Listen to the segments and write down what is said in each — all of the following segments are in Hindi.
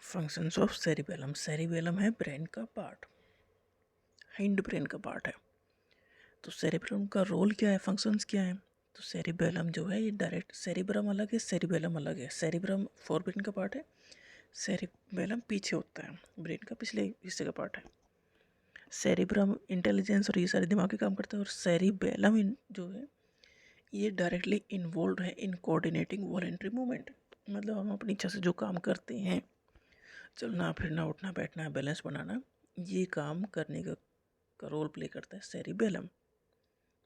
Functions of cerebellum. सेरिबेलम है ब्रेन का पार्ट, हिंड ब्रेन का पार्ट है। तो सेरिबेलम का रोल क्या है, फंक्शंस क्या है? तो सेरिबेलम जो है ये डायरेक्ट, सेरिब्रम अलग है, सेरिबेलम अलग है। सेरिब्रम फोर ब्रेन का पार्ट है, सेरिबेलम पीछे होता है, ब्रेन का पिछले हिस्से का पार्ट है। सेरिब्रम इंटेलिजेंस और ये सारे दिमाग के काम करता है, और सेरिबेलम जो है ये डायरेक्टली इन्वॉल्व है इन कोऑर्डिनेटिंग वॉलेंट्री मूवमेंट। मतलब हम अपनी इच्छा से जो काम करते हैं, चलना फिरना, उठना बैठना, बैलेंस बनाना, ये काम करने का रोल प्ले करता है सेरिबेलम।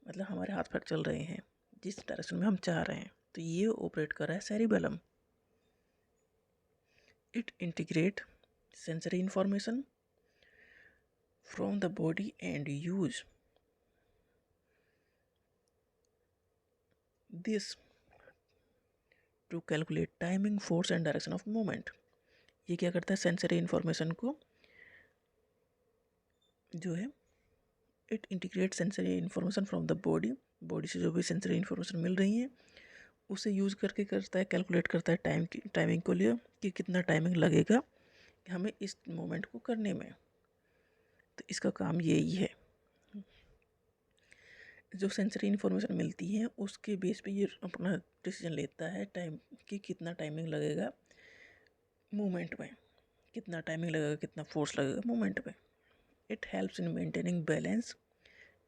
मतलब हमारे हाथ पैर चल रहे हैं जिस डायरेक्शन में हम चाह रहे हैं, तो ये ऑपरेट कर रहा है cerebellum. It integrate sensory information from the body and use this to calculate timing, force and direction of movement. ये क्या करता है, सेंसरी इंफॉर्मेशन को जो है, it integrate sensory information from the body, body से जो भी सेंसरी इंफॉर्मेशन मिल रही है उसे यूज़ करके करता है, कैलकुलेट करता है टाइमिंग को लिए कि कितना टाइमिंग लगेगा हमें इस मोमेंट को करने में। तो इसका काम यही है, जो सेंसरी इन्फॉर्मेशन मिलती है उसके बेस पे ये अपना डिसीजन लेता है टाइम कि कितना टाइमिंग लगेगा मूवमेंट में, कितना टाइमिंग लगेगा, कितना फोर्स लगेगा मूवमेंट में। It helps in maintaining balance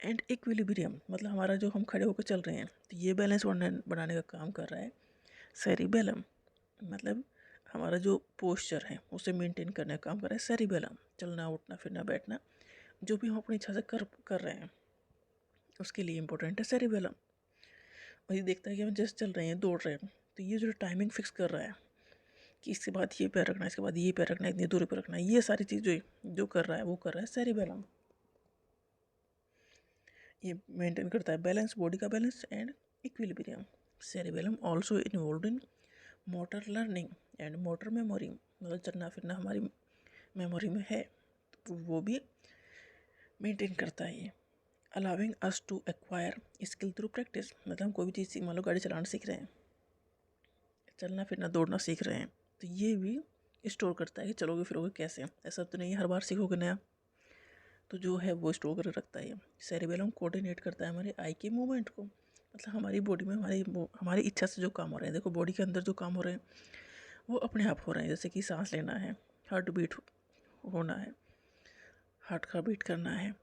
and equilibrium. मतलब हमारा जो हम खड़े होकर चल रहे हैं, तो ये बैलेंस बनाने का काम कर रहा है सेरिबेलम। मतलब हमारा जो पोस्चर है उसे मेंटेन करने का काम कर रहा है सेरिबेलम। चलना उठना फिरना बैठना जो भी हम अपनी इच्छा से कर रहे हैं उसके लिए इम्पोर्टेंट है सेरिबेलम। और ये देखता है कि हम जैसे चल रहे हैं, दौड़ रहे हैं, तो ये जो टाइमिंग फिक्स कर रहा है कि इसके बाद ये पैर रखना है, इसके बाद ये पैर रखना है, इतनी दूरी पर रखना है, ये सारी चीज़ जो कर रहा है वो कर रहा है सेरिबेलम। ये मेंटेन करता है बैलेंस, बॉडी का balance and equilibrium. Cerebellum also involve in motor learning and motor memory. मतलब चलना फिरना हमारी मेमोरी में है तो वो भी मेंटेन करता है ये। Allowing us to acquire skill through practice. मतलब हम कोई भी चीज़, मान लो गाड़ी चलाना सीख रहे हैं, चलना फिरना दौड़ना सीख रहे हैं, तो ये भी स्टोर करता है कि चलोगे फिरोगे कैसे, ऐसा तो नहीं हर बार सीखोगे नया, तो जो है वो स्टोर कर रखता है। सेरिबेलम कोऑर्डिनेट करता है हमारे आई के मूवमेंट को। मतलब हमारी बॉडी में हमारी इच्छा से जो काम हो रहे हैं, देखो बॉडी के अंदर जो काम हो रहे हैं वो अपने आप हो रहे हैं। जैसे कि सांस लेना है, हार्ट बीट होना है, हार्ट का बीट करना है,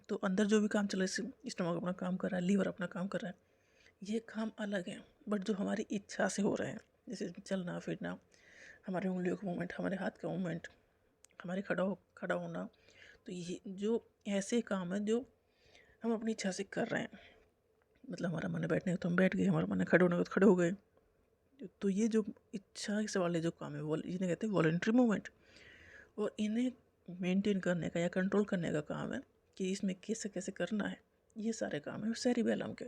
तो अंदर जो भी काम चल रहा है, स्टमक अपना काम कर रहा है, लीवर अपना काम कर रहा है, ये काम अलग है। बट जो हमारी इच्छा से हो रहे हैं, जैसे चलना फिरना, हमारे उंगलियों का मूवमेंट, हमारे हाथ का मूवमेंट, हमारे खड़ा होना, तो ये जो ऐसे काम है जो हम अपनी इच्छा से कर रहे हैं। मतलब हमारा मन है बैठने का तो हम बैठ गए, हमारा मन है खड़े होने का तो खड़े हो गए। तो ये जो इच्छा से वाले जो काम है वो इन्हें कहते हैं वॉलंटरी मूवमेंट। और इन्हें मेंटेन करने का या कंट्रोल करने का काम है कि इसमें कैसे कैसे करना है, ये सारे काम है सेरिबेलम के।